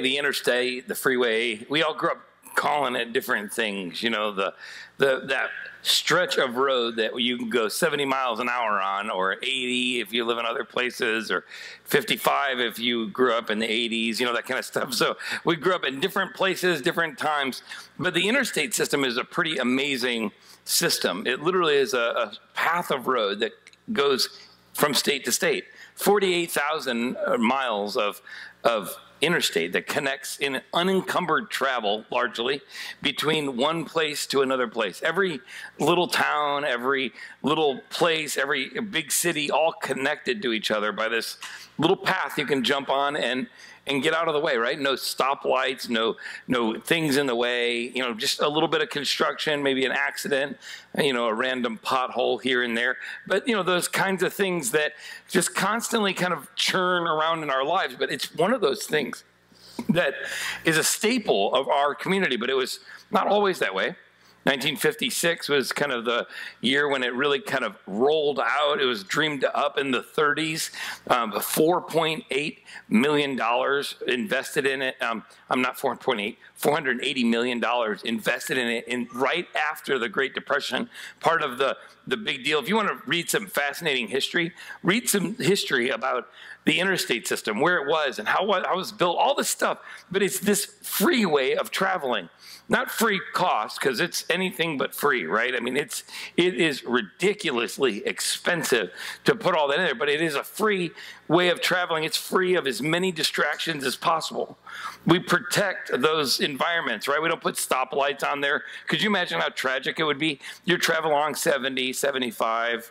the interstate, the freeway, we all grew up calling it different things. You know, that stretch of road that you can go 70 miles an hour on, or 80 if you live in other places, or 55 if you grew up in the 80s, you know, that kind of stuff. So we grew up in different places, different times. But the interstate system is a pretty amazing system. It literally is a path of road that goes from state to state. 48,000 miles of interstate that connects in unencumbered travel, largely, between one place to another place. Every little town, every little place, every big city, all connected to each other by this little path you can jump on and get out of the way, right? No stoplights, no things in the way, you know, just a little bit of construction, maybe an accident, you know, a random pothole here and there. But, you know, those kinds of things that just constantly kind of churn around in our lives. But it's one of those things that is a staple of our community, but it was not always that way. 1956 was kind of the year when it really kind of rolled out. It was dreamed up in the 30s. $4.8 million invested in it. I'm not 4.8, $480 million invested in it right after the Great Depression. Part of the big deal. If you want to read some fascinating history, read some history about the interstate system, where it was and how it was built, all this stuff. But it's this free way of traveling. Not free cost, because it's anything but free, right? I mean, it is ridiculously expensive to put all that in there, but it is a free way of traveling. It's free of as many distractions as possible. We protect those environments, right? We don't put stoplights on there. Could you imagine how tragic it would be? You're traveling along 70, 75,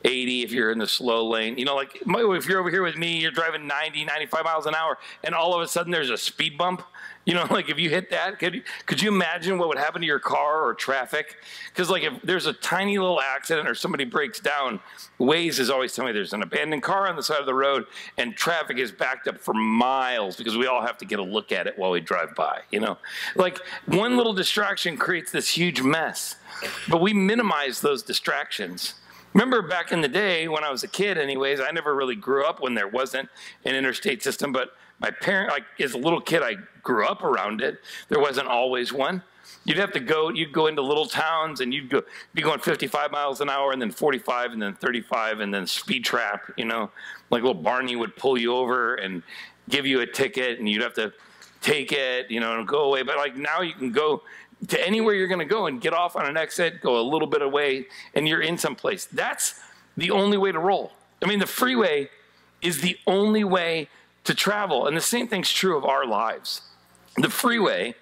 80 if you're in the slow lane. You know, like if you're over here with me, you're driving 90, 95 miles an hour, and all of a sudden there's a speed bump. You know, like if you hit that, could you imagine what would happen to your car or traffic? Because like if there's a tiny little accident or somebody breaks down, Waze is always telling me there's an abandoned car on the side of the road and traffic is backed up for miles because we all have to get a look at it while we drive by, you know? Like one little distraction creates this huge mess, but we minimize those distractions. Remember back in the day when I was a kid anyways, I never really grew up when there wasn't an interstate system, but my parent, like as a little kid, I grew up around it. There wasn't always one. You'd go into little towns and you'd be going 55 miles an hour and then 45 and then 35 and then speed trap, you know, like little Barney would pull you over and give you a ticket and you'd have to take it, you know, and go away. But like now you can go to anywhere you're going to go and get off on an exit, go a little bit away, and you're in someplace. That's the only way to roll. I mean, the freeway is the only way to travel. And the same thing's true of our lives. The freeway,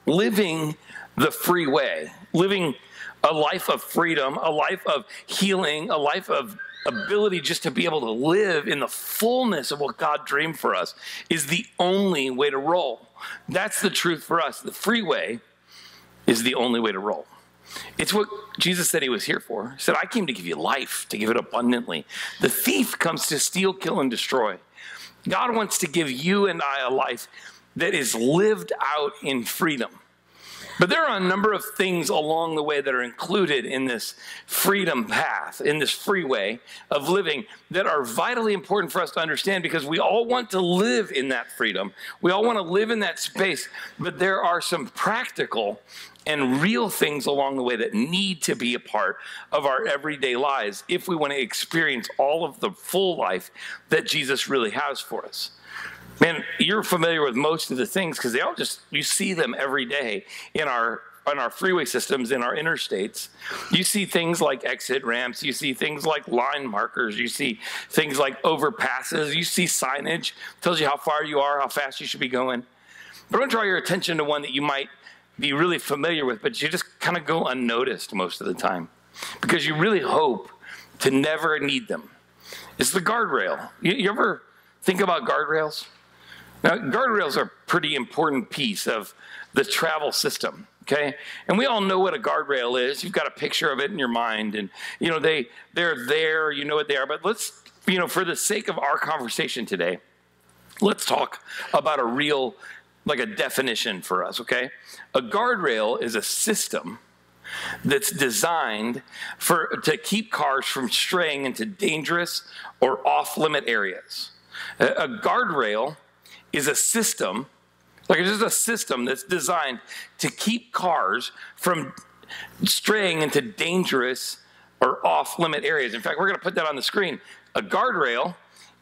living the freeway, living a life of freedom, a life of healing, a life of ability just to be able to live in the fullness of what God dreamed for us is the only way to roll. That's the truth for us. The freeway is the only way to roll. It's what Jesus said he was here for. He said, I came to give you life, to give it abundantly. The thief comes to steal, kill, and destroy. God wants to give you and I a life that is lived out in freedom. But there are a number of things along the way that are included in this freedom path, in this freeway of living that are vitally important for us to understand because we all want to live in that freedom. We all want to live in that space, but there are some practical and real things along the way that need to be a part of our everyday lives if we want to experience all of the full life that Jesus really has for us. Man, you're familiar with most of the things because you see them every day in our freeway systems, in our interstates. You see things like exit ramps, you see things like line markers, you see things like overpasses, you see signage, tells you how far you are, how fast you should be going. But I want to draw your attention to one that you might be really familiar with, but you just kind of go unnoticed most of the time because you really hope to never need them. It's the guardrail. You ever think about guardrails? Now, guardrails are a pretty important piece of the travel system, okay? And we all know what a guardrail is. You've got a picture of it in your mind, and you know they're there, you know what they are. But let's, you know, for the sake of our conversation today, let's talk about a real, like a definition for us, okay? A guardrail is a system that's designed to keep cars from straying into dangerous or off-limit areas. A guardrail is a system Like it's just a system that's designed to keep cars from straying into dangerous or off-limit areas. In fact, we're going to put that on the screen. A guardrail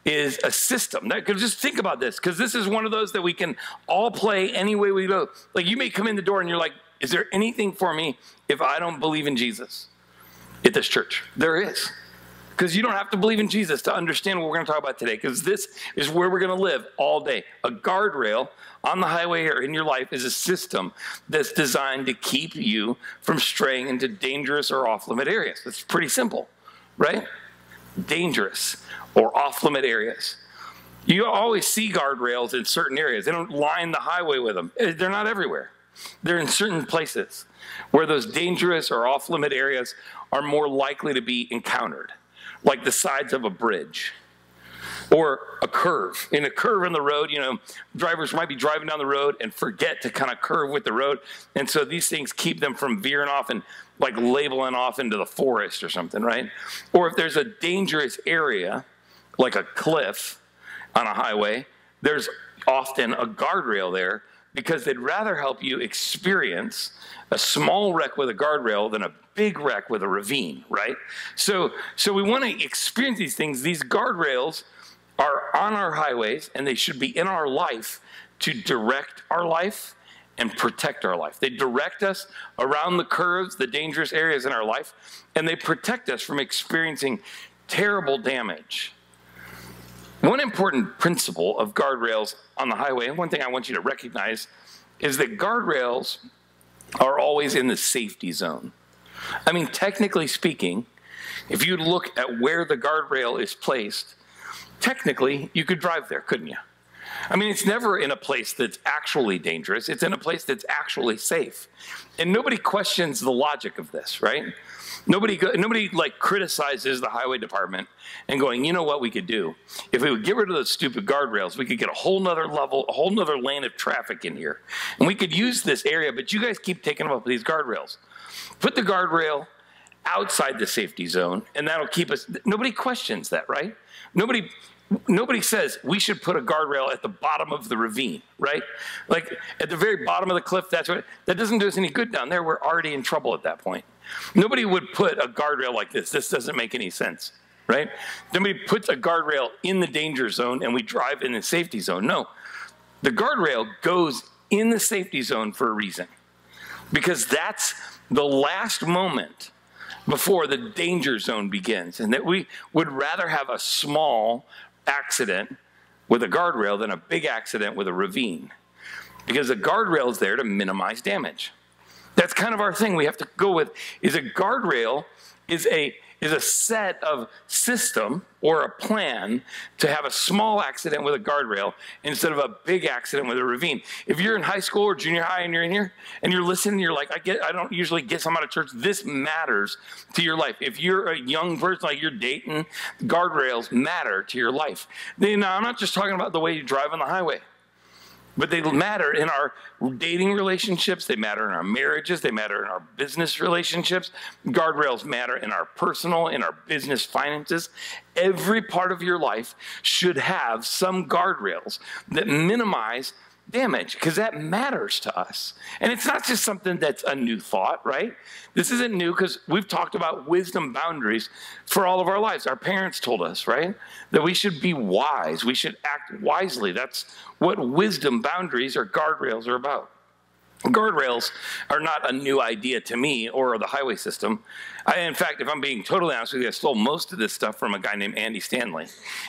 is a system. Just think about this, because this is one of those that we can all play any way we go. Like you may come in the door and you're like, is there anything for me if I don't believe in Jesus at this church? There is. Because you don't have to believe in Jesus to understand what we're going to talk about today, because this is where we're going to live all day. A guardrail on the highway or in your life is a system that's designed to keep you from straying into dangerous or off-limit areas. It's pretty simple, right? Dangerous or off-limit areas. You always see guardrails in certain areas. They don't line the highway with them. They're not everywhere. They're in certain places where those dangerous or off-limit areas are more likely to be encountered, like the sides of a bridge or a curve. In a curve in the road, you know, drivers might be driving down the road and forget to kind of curve with the road. And so these things keep them from veering off and like labeling off into the forest or something, right? Or if there's a dangerous area, like a cliff on a highway, there's often a guardrail there because they'd rather help you experience a small wreck with a guardrail than a big wreck with a ravine, right? So we want to experience these things. These guardrails are on our highways, and they should be in our life to direct our life and protect our life. They direct us around the curves, the dangerous areas in our life, and they protect us from experiencing terrible damage. One important principle of guardrails on the highway, and one thing I want you to recognize, is that guardrails are always in the safety zone. I mean, technically speaking, if you look at where the guardrail is placed, technically you could drive there, couldn't you? I mean, it's never in a place that's actually dangerous. It's in a place that's actually safe. And nobody questions the logic of this, right? Nobody like criticizes the highway department and going, you know what we could do? If we would get rid of those stupid guardrails, we could get a whole nother level, a whole nother lane of traffic in here. And we could use this area, but you guys keep taking up these guardrails. Put the guardrail outside the safety zone, and that'll keep us. Nobody questions that, right? Nobody says we should put a guardrail at the bottom of the ravine, right? Like at the very bottom of the cliff, that doesn't do us any good down there. We're already in trouble at that point. Nobody would put a guardrail like this. This doesn't make any sense, right? Nobody puts a guardrail in the danger zone and we drive in the safety zone. No, the guardrail goes in the safety zone for a reason, because that's the last moment before the danger zone begins, and that we would rather have a small accident with a guardrail than a big accident with a ravine, because the guardrail is there to minimize damage. That's kind of our thing we have to go with, is a guardrail is a set of system or a plan to have a small accident with a guardrail instead of a big accident with a ravine. If you're in high school or junior high and you're in here and you're listening, you're like, I don't usually get some out of church. This matters to your life. If you're a young person, like you're dating, guardrails matter to your life. I'm not just talking about the way you drive on the highway, but they matter in our dating relationships. They matter in our marriages. They matter in our business relationships. Guardrails matter in our personal, in our business finances. Every part of your life should have some guardrails that minimize damage, because that matters to us. And it's not just something that's a new thought, right? This isn't new, because we've talked about wisdom boundaries for all of our lives. Our parents told us, right, that we should be wise. We should act wisely. That's what wisdom boundaries or guardrails are about. Guardrails are not a new idea to me or the highway system. In fact, if I'm being totally honest with you, I stole most of this stuff from a guy named Andy Stanley.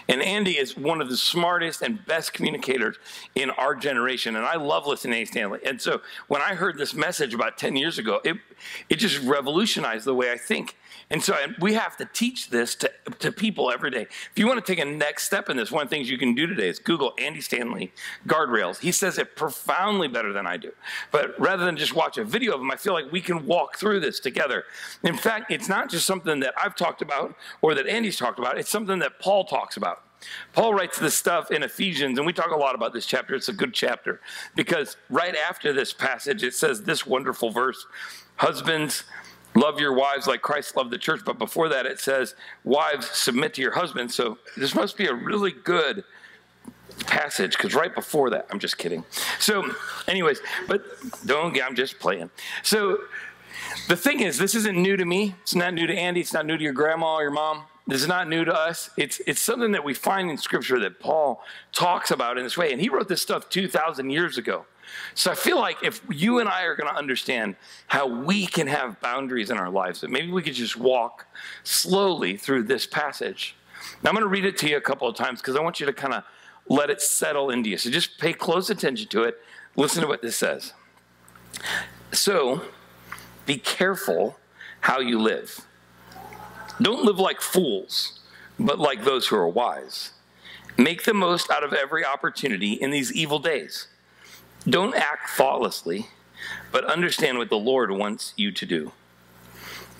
And Andy is one of the smartest and best communicators in our generation. And I love listening to Andy Stanley. And so when I heard this message about 10 years ago, it just revolutionized the way I think. And so we have to teach this to people every day. If you want to take a next step in this, one of the things you can do today is Google Andy Stanley guardrails. He says it profoundly better than I do. But rather than just watch a video of him, I feel like we can walk through this together. In fact, it's not just something that I've talked about or that Andy's talked about. It's something that Paul talks about. Paul writes this stuff in Ephesians, and we talk a lot about this chapter. It's a good chapter because right after this passage, it says this wonderful verse, husbands, love your wives like Christ loved the church. But before that, it says, wives, submit to your husbands. So this must be a really good passage, because right before that, I'm just kidding. So anyways, but I'm just playing. So the thing is, this isn't new to me. It's not new to Andy. It's not new to your grandma or your mom. This is not new to us. It's something that we find in Scripture that Paul talks about in this way. And he wrote this stuff 2,000 years ago. So I feel like if you and I are going to understand how we can have boundaries in our lives, that maybe we could just walk slowly through this passage. Now I'm going to read it to you a couple of times because I want you to kind of let it settle into you. So just pay close attention to it. Listen to what this says. So be careful how you live. Don't live like fools, but like those who are wise. Make the most out of every opportunity in these evil days. Don't act thoughtlessly, but understand what the Lord wants you to do.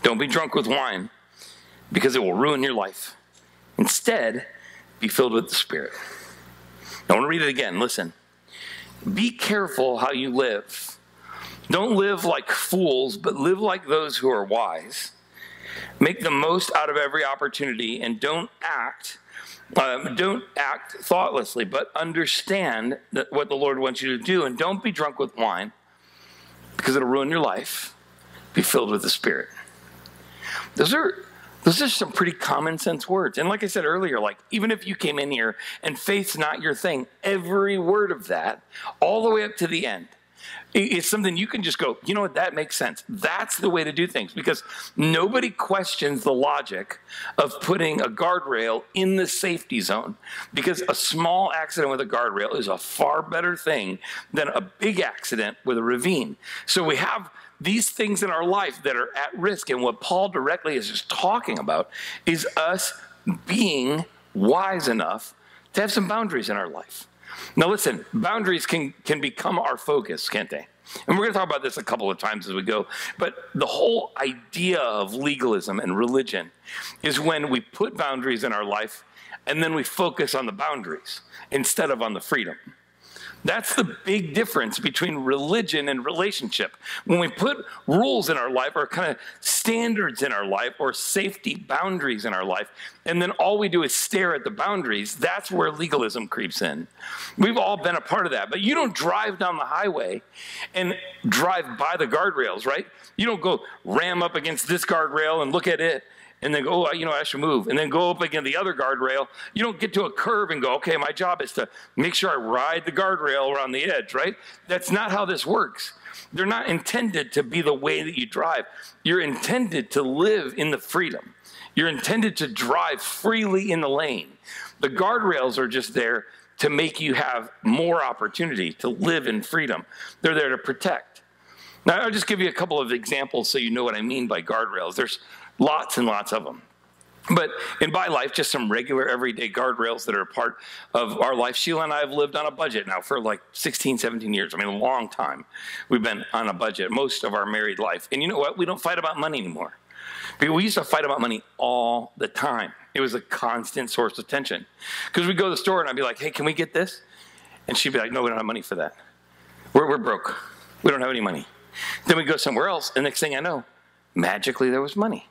Don't be drunk with wine, because it will ruin your life. Instead, be filled with the Spirit. I want to read it again. Listen. Be careful how you live. Don't live like fools, but live like those who are wise. Make the most out of every opportunity, and don't act thoughtlessly, but understand what the Lord wants you to do. And don't be drunk with wine, because it'll ruin your life. Be filled with the Spirit. Those are some pretty common sense words. And like I said earlier, like even if you came in here and faith's not your thing, every word of that, all the way up to the end, it's something you can just go, you know what, that makes sense. That's the way to do things, because nobody questions the logic of putting a guardrail in the safety zone, because a small accident with a guardrail is a far better thing than a big accident with a ravine. So we have these things in our life that are at risk, and what Paul directly is just talking about is us being wise enough to have some boundaries in our life. Now listen, boundaries can become our focus, can't they? And we're going to talk about this a couple of times as we go. But the whole idea of legalism and religion is when we put boundaries in our life and then we focus on the boundaries instead of on the freedom. That's the big difference between religion and relationship. When we put rules in our life, or kind of standards in our life, or safety boundaries in our life, and then all we do is stare at the boundaries, that's where legalism creeps in. We've all been a part of that. But you don't drive down the highway and drive by the guardrails, right? You don't go ram up against this guardrail and look at it and then go, oh, you know, I should move, and then go up against the other guardrail. You don't get to a curve and go, okay, my job is to make sure I ride the guardrail around the edge, right? That's not how this works. They're not intended to be the way that you drive. You're intended to live in the freedom. You're intended to drive freely in the lane. The guardrails are just there to make you have more opportunity to live in freedom. They're there to protect. Now, I'll just give you a couple of examples so you know what I mean by guardrails. There's lots and lots of them. But in my life, just some regular everyday guardrails that are a part of our life. Sheila and I have lived on a budget now for like 16, 17 years. I mean, a long time. We've been on a budget most of our married life. And you know what? We don't fight about money anymore. Because we used to fight about money all the time. It was a constant source of tension. Because we'd go to the store and I'd be like, hey, can we get this? And she'd be like, no, we don't have money for that. We're broke. We don't have any money. Then we'd go somewhere else, and next thing I know, magically there was money.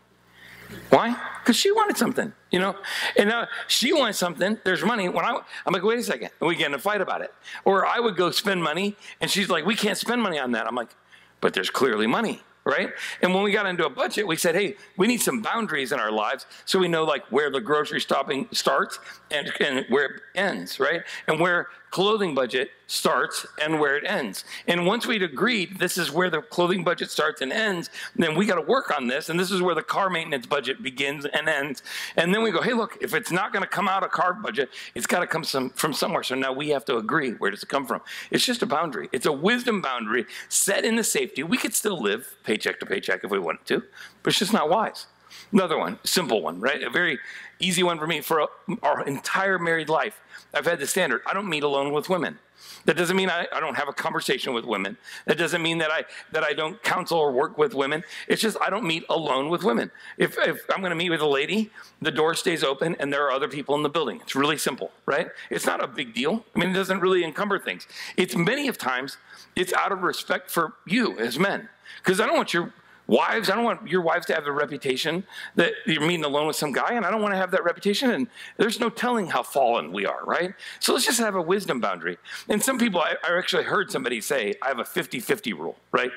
Why? Because she wanted something, you know? And now she wanted something, there's money. When I'm like, wait a second, and we get in a fight about it. Or I would go spend money, and she's like, we can't spend money on that. I'm like, but there's clearly money, right? And when we got into a budget, we said, hey, we need some boundaries in our lives so we know like where the grocery shopping starts and where it ends, right? And where clothing budget starts and where it ends. And once we'd agreed this is where the clothing budget starts and ends, then we got to work on this, and this is where the car maintenance budget begins and ends. And then we go, hey, look, if it's not going to come out of car budget, it's got to come from somewhere. So now we have to agree, where does it come from? It's just a boundary. It's a wisdom boundary set in the safety. We could still live paycheck to paycheck if we wanted to, but it's just not wise. Another one, simple one, right? A very easy one for me. For our entire married life, I've had the standard, I don't meet alone with women. That doesn't mean I don't have a conversation with women. That doesn't mean that I don't counsel or work with women. It's just I don't meet alone with women. If I'm going to meet with a lady, the door stays open and there are other people in the building. It's really simple, right? It's not a big deal. I mean, it doesn't really encumber things. It's many of times, it's out of respect for you as men. Because I don't want your Wives, I don't want your wives to have the reputation that you're meeting alone with some guy, and I don't want to have that reputation, and there's no telling how fallen we are, right? So let's just have a wisdom boundary. And some people, I actually heard somebody say, I have a 50-50 rule, right?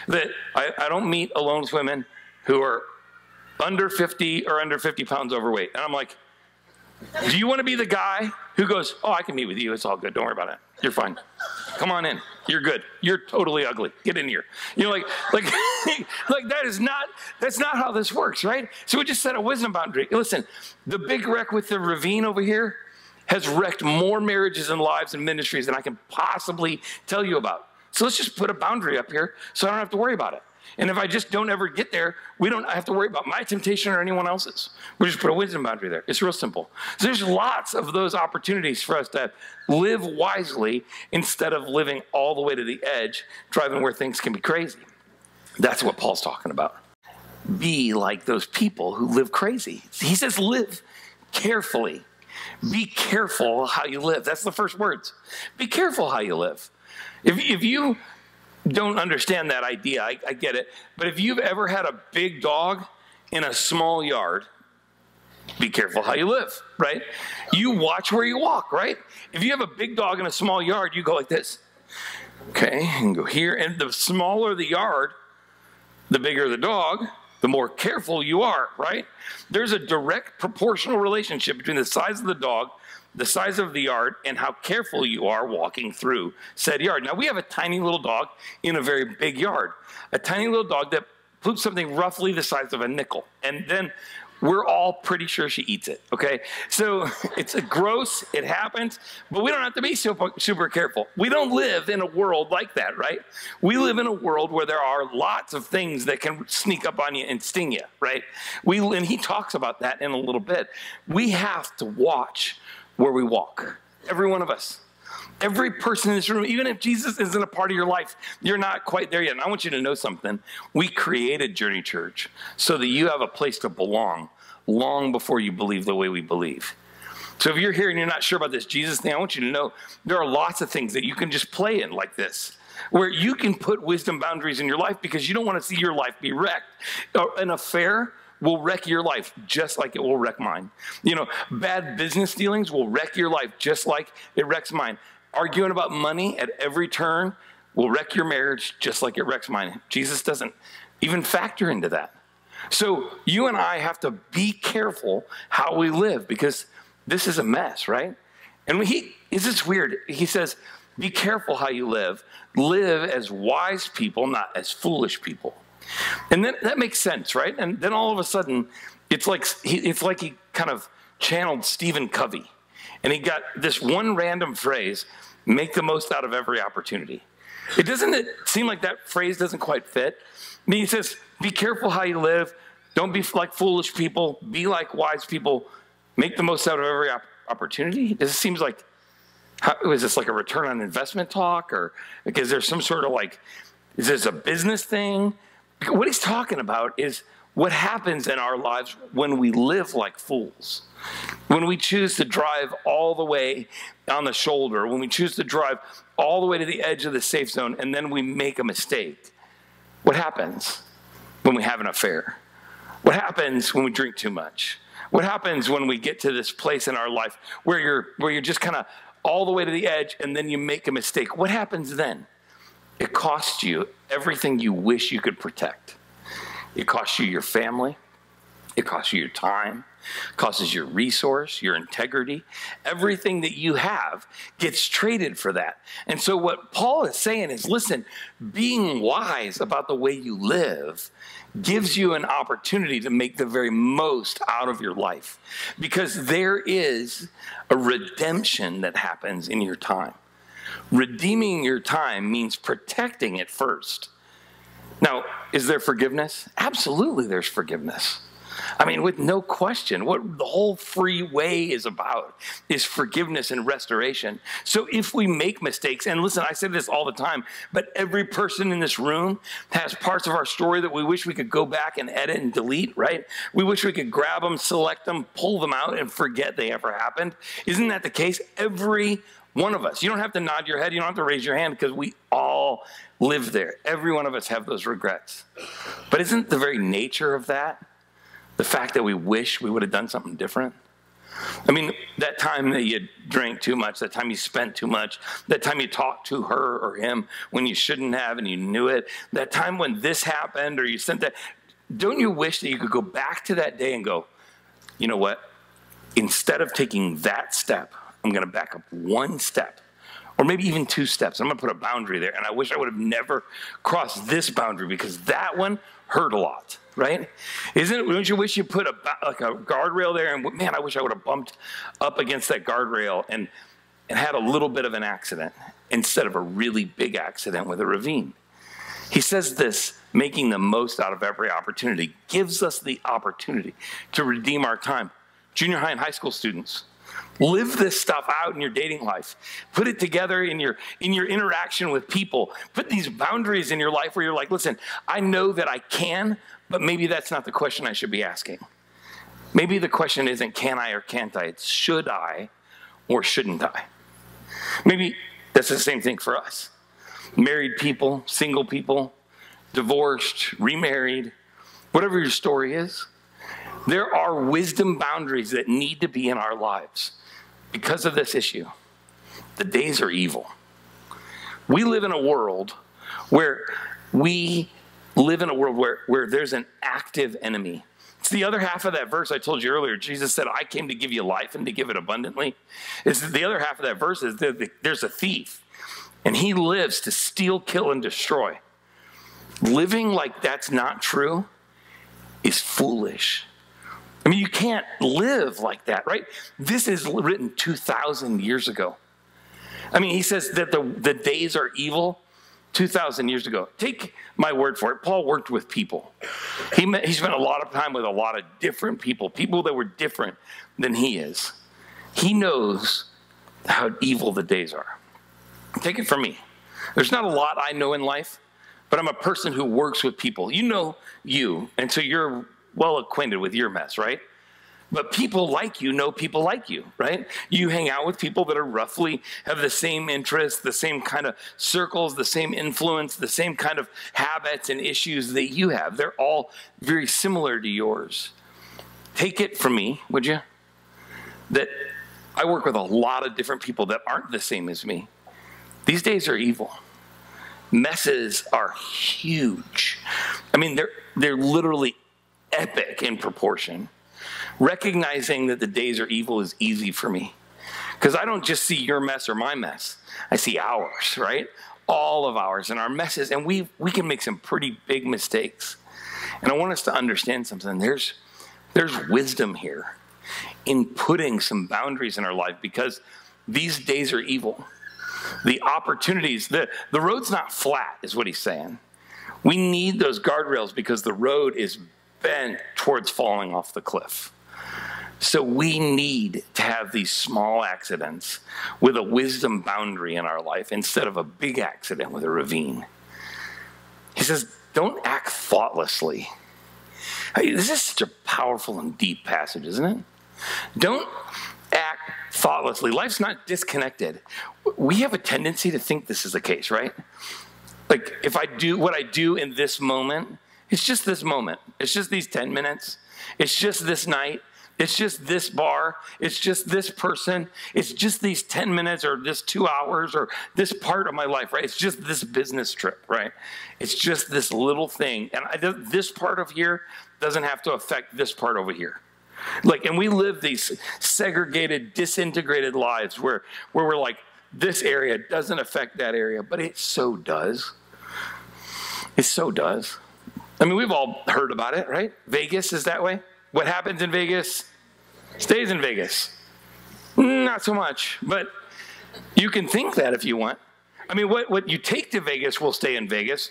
That I don't meet alone with women who are under 50 or under 50 pounds overweight. And I'm like, do you want to be the guy who goes, oh, I can meet with you. It's all good. Don't worry about it. You're fine. Come on in. You're good. You're totally ugly. Get in here. You know, like that's not how this works, right? So we just set a wisdom boundary. Listen, the big wreck with the ravine over here has wrecked more marriages and lives and ministries than I can possibly tell you about. So let's just put a boundary up here so I don't have to worry about it. And if I just don't ever get there, we don't have to worry about my temptation or anyone else's. We just put a wisdom boundary there. It's real simple. So there's lots of those opportunities for us to live wisely instead of living all the way to the edge, driving where things can be crazy. That's what Paul's talking about. Be like those people who live crazy. He says live carefully. Be careful how you live. That's the first words. Be careful how you live. If you don't understand that idea, I get it. But if you've ever had a big dog in a small yard, be careful how you live, right? You watch where you walk, right? If you have a big dog in a small yard, you go like this. Okay, and go here. And the smaller the yard, the bigger the dog, the more careful you are, right? There's a direct proportional relationship between the size of the dog, the size of the yard, and how careful you are walking through said yard. Now, we have a tiny little dog in a very big yard, a tiny little dog that poops something roughly the size of a nickel. And then we're all pretty sure she eats it, okay? So it's gross, it happens, but we don't have to be super careful. We don't live in a world like that, right? We live in a world where there are lots of things that can sneak up on you and sting you, right? And he talks about that in a little bit. We have to watch where we walk. Every one of us. Every person in this room, even if Jesus isn't a part of your life, you're not quite there yet. And I want you to know something. We created Journey Church so that you have a place to belong long before you believe the way we believe. So if you're here and you're not sure about this Jesus thing, I want you to know there are lots of things that you can just play in like this, where you can put wisdom boundaries in your life because you don't want to see your life be wrecked. An affair will wreck your life just like it will wreck mine. You know, bad business dealings will wreck your life just like it wrecks mine. Arguing about money at every turn will wreck your marriage just like it wrecks mine. Jesus doesn't even factor into that. So you and I have to be careful how we live because this is a mess, right? And it's just weird. He says, be careful how you live. Live as wise people, not as foolish people. And then that makes sense, right? And then all of a sudden, it's like he kind of channeled Stephen Covey. And he got this one random phrase, make the most out of every opportunity. Doesn't it seem like that phrase doesn't quite fit? I mean, he says, be careful how you live. Don't be like foolish people. Be like wise people. Make the most out of every opportunity. It seems like, is this like a return on investment talk? Or like, is there some sort of like, is this a business thing? What he's talking about is what happens in our lives when we live like fools. When we choose to drive all the way on the shoulder, when we choose to drive all the way to the edge of the safe zone, and then we make a mistake. What happens when we have an affair? What happens when we drink too much? What happens when we get to this place in our life where you're just kind of all the way to the edge and then you make a mistake? What happens then? It costs you everything you wish you could protect. It costs you your family. It costs you your time. It costs your resource, your integrity. Everything that you have gets traded for that. And so what Paul is saying is, listen, being wise about the way you live gives you an opportunity to make the very most out of your life. Because there is a redemption that happens in your time. Redeeming your time means protecting it first. Now, is there forgiveness? Absolutely there's forgiveness. I mean, with no question, what the whole Freeway is about is forgiveness and restoration. So if we make mistakes, and listen, I say this all the time, but every person in this room has parts of our story that we wish we could go back and edit and delete, right? We wish we could grab them, select them, pull them out, and forget they ever happened. Isn't that the case? Every one of us. You don't have to nod your head. You don't have to raise your hand, because we all live there. Every one of us have those regrets. But isn't the very nature of that the fact that we wish we would have done something different? I mean, that time that you drank too much, that time you spent too much, that time you talked to her or him when you shouldn't have and you knew it, that time when this happened or you sent that, don't you wish that you could go back to that day and go, you know what? Instead of taking that step, I'm going to back up one step, or maybe even 2 steps. I'm going to put a boundary there, and I wish I would have never crossed this boundary, because that one hurt a lot, right? Isn't it? Don't you wish you put a guardrail there, and man, I wish I would have bumped up against that guardrail and had a little bit of an accident instead of a really big accident with a ravine. He says this, making the most out of every opportunity, gives us the opportunity to redeem our time. Junior high and high school students, live this stuff out in your dating life. Put it together in your interaction with people. Put these boundaries in your life where you're like, listen, I know that I can, but maybe that's not the question I should be asking. Maybe the question isn't can I or can't I? It's should I or shouldn't I? Maybe that's the same thing for us. Married people, single people, divorced, remarried, whatever your story is. There are wisdom boundaries that need to be in our lives because of this issue. The days are evil. We live in a world where there's an active enemy. It's the other half of that verse I told you earlier. Jesus said, I came to give you life and to give it abundantly. It's the other half of that verse is that there's a thief, and he lives to steal, kill, and destroy. Living like that's not true is foolish. I mean, you can't live like that, right? This is written 2,000 years ago. I mean, he says that the days are evil 2,000 years ago. Take my word for it. Paul worked with people. He spent a lot of time with a lot of different people that were different than he is. He knows how evil the days are. Take it from me. There's not a lot I know in life, but I'm a person who works with people. You know you, and so you're well acquainted with your mess, right? But people like you know people like you, right? You hang out with people that are roughly have the same interests, the same kind of circles, the same influence, the same kind of habits and issues that you have. They're all very similar to yours. Take it from me, would you? That I work with a lot of different people that aren't the same as me. These days are evil. Messes are huge. I mean, they're literally epic in proportion. Recognizing that the days are evil is easy for me, because I don't just see your mess or my mess. I see ours, right? All of ours and our messes, and we can make some pretty big mistakes. And I want us to understand something. There's wisdom here in putting some boundaries in our life, because these days are evil. The opportunities, the road's not flat, is what he's saying. We need those guardrails because the road is bent towards falling off the cliff. So we need to have these small accidents with a wisdom boundary in our life instead of a big accident with a ravine. He says, don't act thoughtlessly. This is such a powerful and deep passage, isn't it? Don't act thoughtlessly. Life's not disconnected. We have a tendency to think this is the case, right? Like, if I do what I do in this moment, it's just this moment. It's just these 10 minutes. It's just this night. It's just this bar. It's just this person. It's just these 10 minutes or this 2 hours or this part of my life, right? It's just this business trip, right? It's just this little thing. And this part of here doesn't have to affect this part over here. Like, and we live these segregated, disintegrated lives where we're like, this area doesn't affect that area, but it so does. It so does. I mean, we've all heard about it, right? Vegas is that way. What happens in Vegas stays in Vegas. Not so much, but you can think that if you want. I mean, what you take to Vegas will stay in Vegas.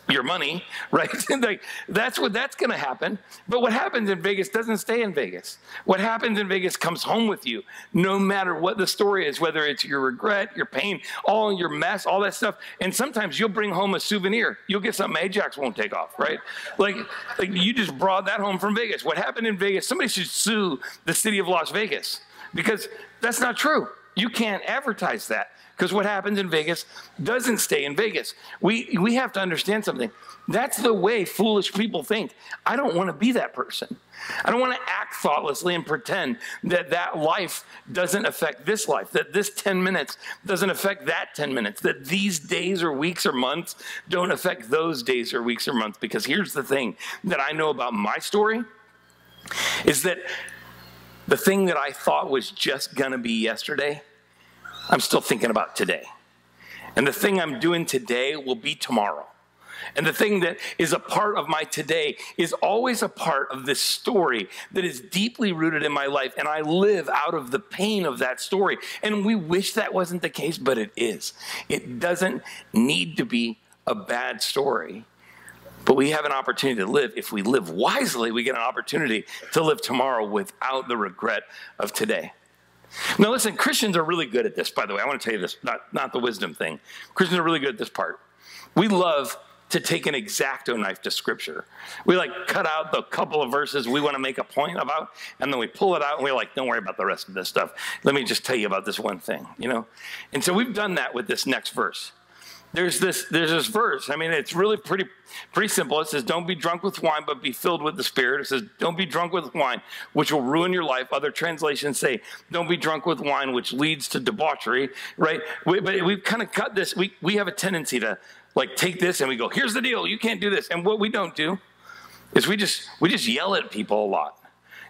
your money, right? Like, that's going to happen. But what happens in Vegas doesn't stay in Vegas. What happens in Vegas comes home with you, no matter what the story is, whether it's your regret, your pain, all your mess, all that stuff. And sometimes you'll bring home a souvenir. You'll get something Ajax won't take off, right? Like you just brought that home from Vegas. What happened in Vegas, somebody should sue the city of Las Vegas, because that's not true. You can't advertise that, because what happens in Vegas doesn't stay in Vegas. We have to understand something. That's the way foolish people think. I don't want to be that person. I don't want to act thoughtlessly and pretend that that life doesn't affect this life, that this 10 minutes doesn't affect that 10 minutes, that these days or weeks or months don't affect those days or weeks or months. Because here's the thing that I know about my story is that the thing that I thought was just going to be yesterday, I'm still thinking about today. And the thing I'm doing today will be tomorrow. And the thing that is a part of my today is always a part of this story that is deeply rooted in my life. And I live out of the pain of that story. And we wish that wasn't the case, but it is. It doesn't need to be a bad story. But we have an opportunity to live. If we live wisely, we get an opportunity to live tomorrow without the regret of today. Now listen, Christians are really good at this, by the way. I want to tell you this, not the wisdom thing. Christians are really good at this part. We love to take an X-Acto knife to Scripture. We like cut out the couple of verses we want to make a point about, and then we pull it out and we're like, don't worry about the rest of this stuff. Let me just tell you about this one thing, you know? And so we've done that with this next verse. There's this verse. I mean, it's really pretty simple. It says, don't be drunk with wine, but be filled with the Spirit. It says, don't be drunk with wine, which will ruin your life. Other translations say, don't be drunk with wine, which leads to debauchery, right? But we've kind of cut this. We have a tendency to like take this and we go, here's the deal. You can't do this. And what we don't do is we just yell at people a lot.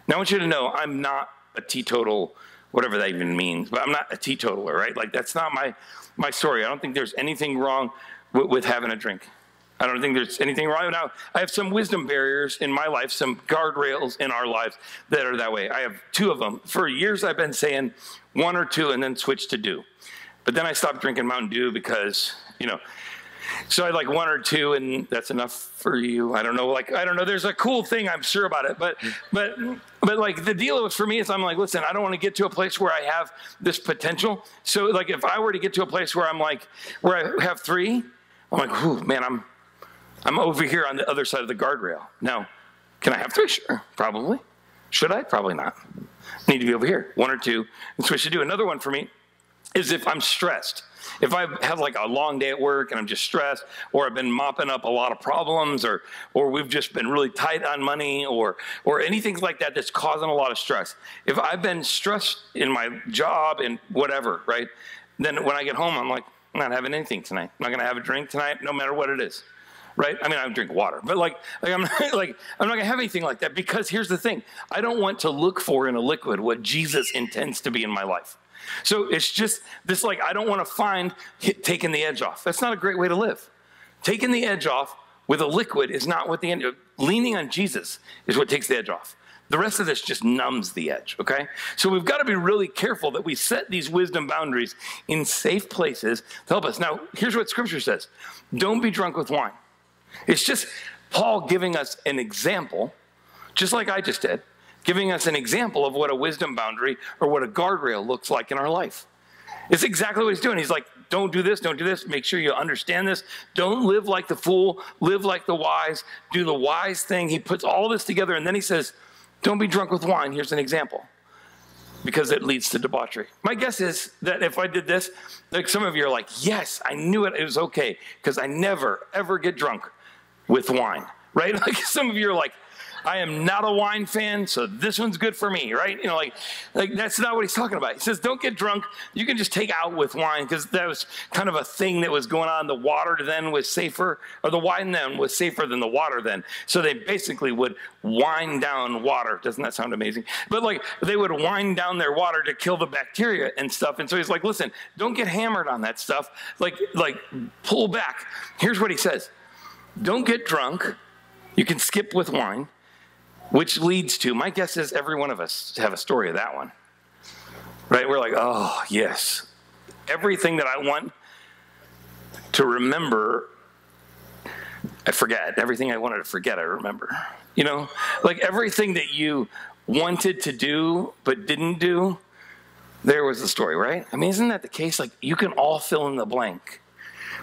Now I want you to know I'm not a teetotal, whatever that even means, but I'm not a teetotaler, right? Like that's not my story. I don't think there's anything wrong with having a drink. I don't think there's anything wrong. Now, I have some wisdom barriers in my life, some guardrails in our lives that are that way. I have two of them. For years, I've been saying one or two and then switch to do. But then I stopped drinking Mountain Dew because, you know, so I like one or two and that's enough for you. I don't know. Like, I don't know. There's a cool thing, I'm sure about it. But like the deal for me is I'm like, listen, I don't want to get to a place where I have this potential. So like if I were to get to a place where I'm like, where I have three, I'm like, whew, man, I'm over here on the other side of the guardrail. Now, can I have three? Sure, probably. Should I? Probably not. I need to be over here, one or two, and switch to do. Another one for me is if I'm stressed. If I have like a long day at work and I'm just stressed, or I've been mopping up a lot of problems, or we've just been really tight on money, or anything like that that's causing a lot of stress. If I've been stressed in my job and whatever, right, then when I get home, I'm like, I'm not having anything tonight. I'm not going to have a drink tonight, no matter what it is. Right? I mean, I drink water, but I'm not going to have anything like that, because here's the thing. I don't want to look for in a liquid what Jesus intends to be in my life. So it's just this, like, I don't want to find taking the edge off. That's not a great way to live. Taking the edge off with a liquid is not what the end, leaning on Jesus is what takes the edge off. The rest of this just numbs the edge, okay? So we've got to be really careful that we set these wisdom boundaries in safe places to help us. Now, here's what Scripture says. Don't be drunk with wine. It's just Paul giving us an example, just like I just did, giving us an example of what a wisdom boundary or what a guardrail looks like in our life. It's exactly what he's doing. He's like, don't do this, don't do this. Make sure you understand this. Don't live like the fool, live like the wise, do the wise thing. He puts all this together, and then he says, don't be drunk with wine. Here's an example, because it leads to debauchery. My guess is that if I did this, like some of you are like, yes, I knew it was okay, because I never, ever get drunk with wine, right? Like some of you are like, I am not a wine fan, so this one's good for me, right? You know, like that's not what he's talking about. He says, don't get drunk. You can just take out with wine, because that was kind of a thing that was going on. The water then was safer, or the wine then was safer than the water then. So they basically would wine down water. Doesn't that sound amazing? But like they would wine down their water to kill the bacteria and stuff. And so he's like, listen, don't get hammered on that stuff. Like pull back. Here's what he says. Don't get drunk. You can skip with wine. Which leads to, my guess is every one of us have a story of that one, right? We're like, oh, yes. Everything that I want to remember I forget. Everything I wanted to forget, I remember. You know, like everything that you wanted to do but didn't do, there was the story, right? I mean, isn't that the case? Like, you can all fill in the blank.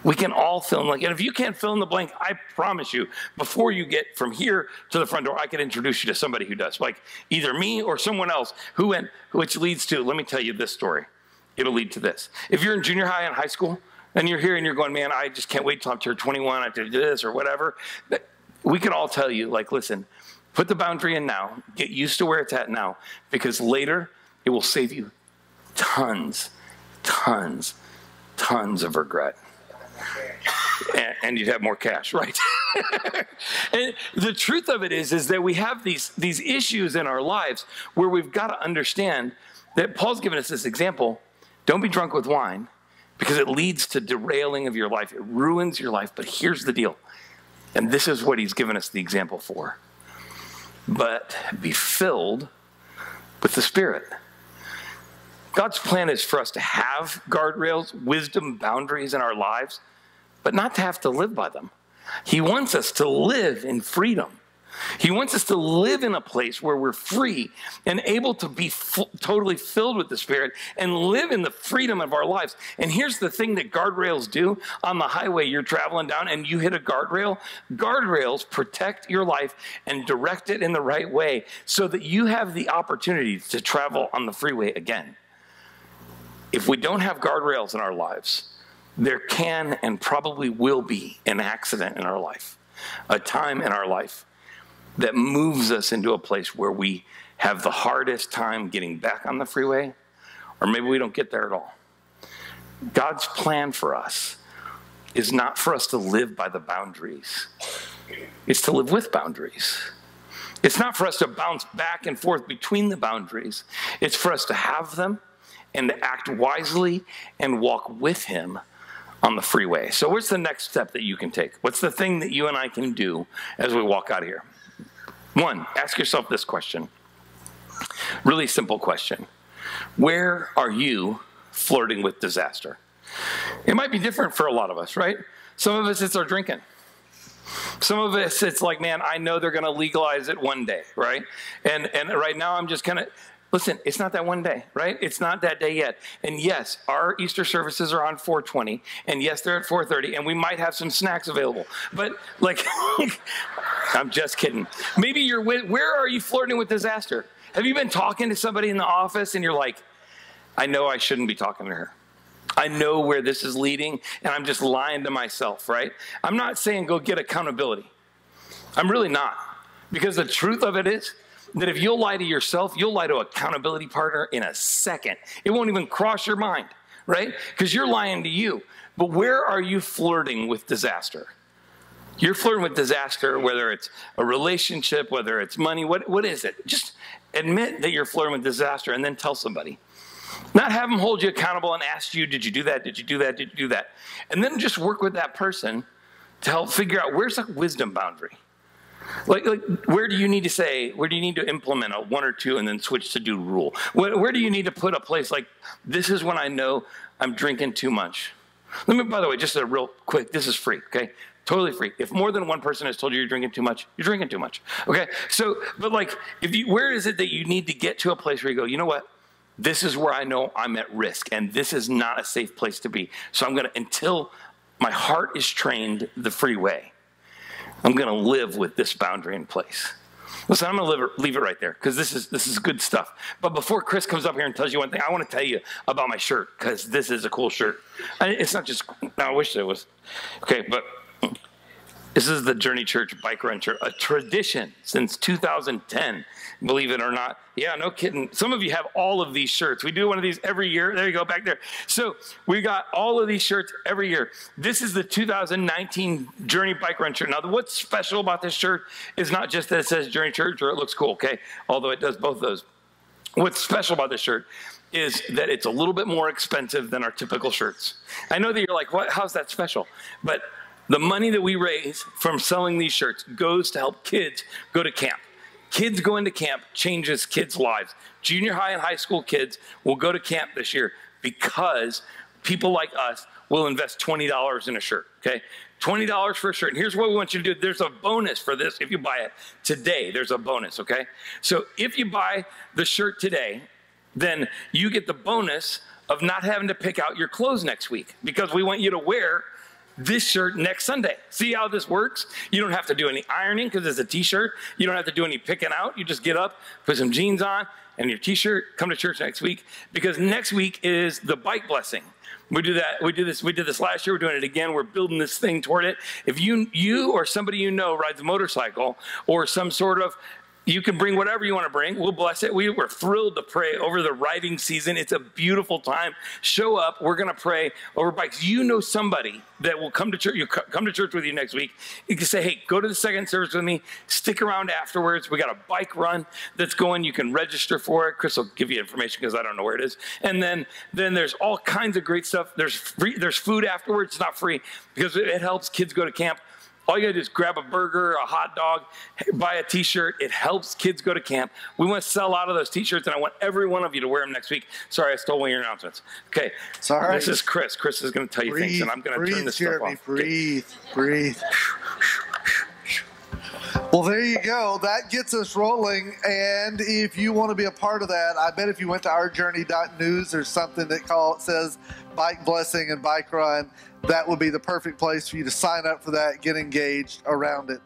We can all fill in the blank. And if you can't fill in the blank, I promise you, before you get from here to the front door, I can introduce you to somebody who does. Like, either me or someone else who went, which leads to, let me tell you this story. It'll lead to this. If you're in junior high and high school, and you're here and you're going, man, I just can't wait till I'm turned 21, I have to do this or whatever, we can all tell you, like, listen, put the boundary in now, get used to where it's at now, because later it will save you tons of regret. And you'd have more cash, right? And the truth of it is that we have these issues in our lives where we've got to understand that Paul's given us this example. Don't be drunk with wine, because it leads to derailing of your life. It ruins your life. But here's the deal. And this is what he's given us the example for. But be filled with the Spirit. God's plan is for us to have guardrails, wisdom, boundaries in our lives, but not to have to live by them. He wants us to live in freedom. He wants us to live in a place where we're free and able to be totally filled with the Spirit and live in the freedom of our lives. And here's the thing that guardrails do. On the highway, you're traveling down and you hit a guardrail. Guardrails protect your life and direct it in the right way so that you have the opportunity to travel on the freeway again. If we don't have guardrails in our lives, there can and probably will be an accident in our life, a time in our life that moves us into a place where we have the hardest time getting back on the freeway, or maybe we don't get there at all. God's plan for us is not for us to live by the boundaries. It's to live with boundaries. It's not for us to bounce back and forth between the boundaries. It's for us to have them and to act wisely and walk with him on the freeway. So what's the next step that you can take? What's the thing that you and I can do as we walk out of here? One, ask yourself this question. Really simple question. Where are you flirting with disaster? It might be different for a lot of us, right? Some of us, it's our drinking. Some of us, it's like, man, I know they're going to legalize it one day, right? And right now I'm just kind of, listen, it's not that one day, right? It's not that day yet. And yes, our Easter services are on 4:20, and yes, they're at 4:30, and we might have some snacks available. But like, I'm just kidding. Maybe where are you flirting with disaster? Have you been talking to somebody in the office and you're like, I know I shouldn't be talking to her. I know where this is leading, and I'm just lying to myself, right? I'm not saying go get accountability. I'm really not. Because the truth of it is, that if you'll lie to yourself, you'll lie to an accountability partner in a second. It won't even cross your mind, right? Because you're lying to you. But where are you flirting with disaster? You're flirting with disaster, whether it's a relationship, whether it's money, what is it? Just admit that you're flirting with disaster and then tell somebody. Not have them hold you accountable and ask you, did you do that? Did you do that? Did you do that? And then just work with that person to help figure out where's the wisdom boundary. Like where do you need to implement a 1 or 2 and then switch to do rule? Where do you need to put a place like, this is when I know I'm drinking too much? Let me, by the way, just a real quick, this is free, okay? Totally free. If more than one person has told you you're drinking too much, you're drinking too much, okay? So, but like, where is it that you need to get to a place where you go, you know what? This is where I know I'm at risk, and this is not a safe place to be. So I'm gonna, until my heart is trained the freeway, I'm going to live with this boundary in place. Listen, I'm going to leave it right there because this is good stuff. But before Chris comes up here and tells you one thing, I want to tell you about my shirt because this is a cool shirt. It's not just, I wish it was. Okay, but this is the Journey Church Bike Run shirt, a tradition since 2010, believe it or not. Yeah, no kidding. Some of you have all of these shirts. We do one of these every year. There you go, back there. So we got all of these shirts every year. This is the 2019 Journey Bike Run shirt. Now, what's special about this shirt is not just that it says Journey Church or it looks cool, okay? Although it does both of those. What's special about this shirt is that it's a little bit more expensive than our typical shirts. I know that you're like, what? How's that special? But the money that we raise from selling these shirts goes to help kids go to camp. Kids going to camp changes kids' lives. Junior high and high school kids will go to camp this year because people like us will invest $20 in a shirt, okay? $20 for a shirt. And here's what we want you to do. There's a bonus for this. If you buy it today, there's a bonus, okay? So if you buy the shirt today, then you get the bonus of not having to pick out your clothes next week, because we want you to wear this shirt next Sunday. See how this works? You don't have to do any ironing because it's a t-shirt. You don't have to do any picking out. You just get up, put some jeans on and your t-shirt, come to church next week, because next week is the bike blessing. We do that. We did this last year. We're doing it again. We're building this thing toward it. If you or somebody you know rides a motorcycle or some sort of, you can bring whatever you want to bring. We'll bless it. We're thrilled to pray over the riding season. It's a beautiful time. Show up. We're going to pray over bikes. You know somebody that will come to church. You come to church with you next week. You can say, hey, go to the second service with me. Stick around afterwards. We got a bike run that's going. You can register for it. Chris will give you information because I don't know where it is. And then there's all kinds of great stuff. There's food afterwards. It's not free because it helps kids go to camp. All you gotta do is grab a burger, a hot dog, buy a t-shirt. It helps kids go to camp. We want to sell out of those t-shirts, and I want every one of you to wear them next week. Sorry, I stole one of your announcements. Okay, sorry. This is Chris. Chris is gonna tell you things, and I'm gonna turn this stuff off. Breathe, breathe. Well, there you go. That gets us rolling. And if you want to be a part of that, I bet if you went to ourjourney.news, there's something that says bike blessing and bike run. That would be the perfect place for you to sign up for that, get engaged around it.